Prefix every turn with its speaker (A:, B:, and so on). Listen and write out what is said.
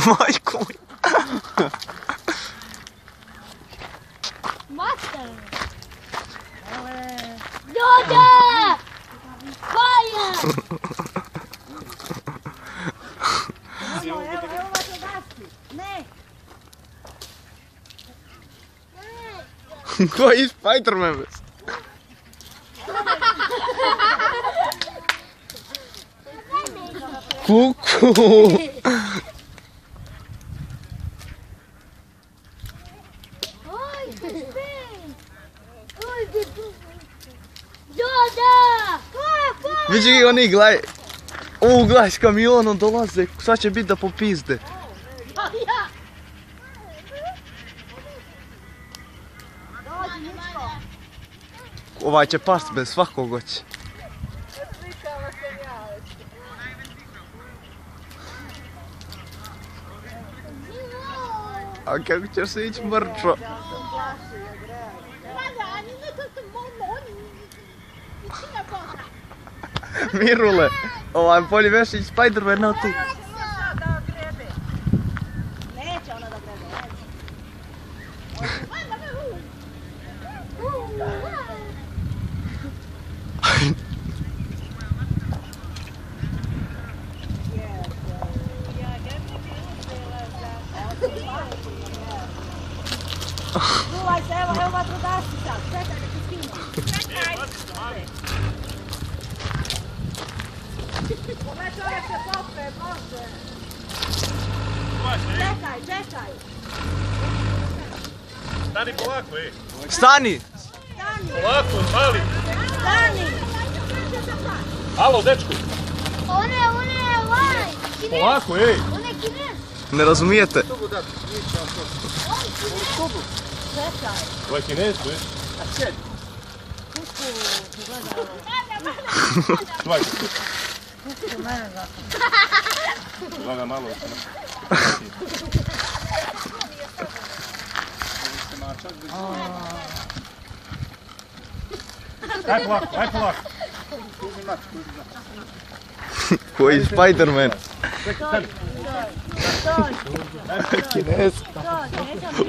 A: Majko mi.
B: Master! Ljudi! Fire!
C: Evo vatrogasci. Ne.
A: Koji Spider-Man bez? Kuku! Vidi oni, gledaj. Gledaj s kamionom dolaze, sad će biti da popizde. Ovaj će past bez svakog oće. A kako ćeš se ići mrčo? Mirule, ovaj Polji Vešić Spider-Man na tu.
C: Neće ona da grebe. Čuvaj se, evo vatrogasci sad. Čekaj da ti skinu. Čekaj. Ovaj čovjek se popne, može. Čekaj.
D: Stani polako, ej.
A: Stani!
D: Polako, mali.
C: Stani.
D: Alo, dečko.
B: One, ovaj! Kinez!
D: Polako, ej.
B: One kinez!
A: Ne razumijete?
C: Čekaj.
D: Ovo je Kinez, tu je. Čuvaj se.
C: Kuku mene zato.
D: Glaga malo. Aj polako.
A: Koji Spider-Man?
C: Stoj.
A: Kinez.
C: Stoj.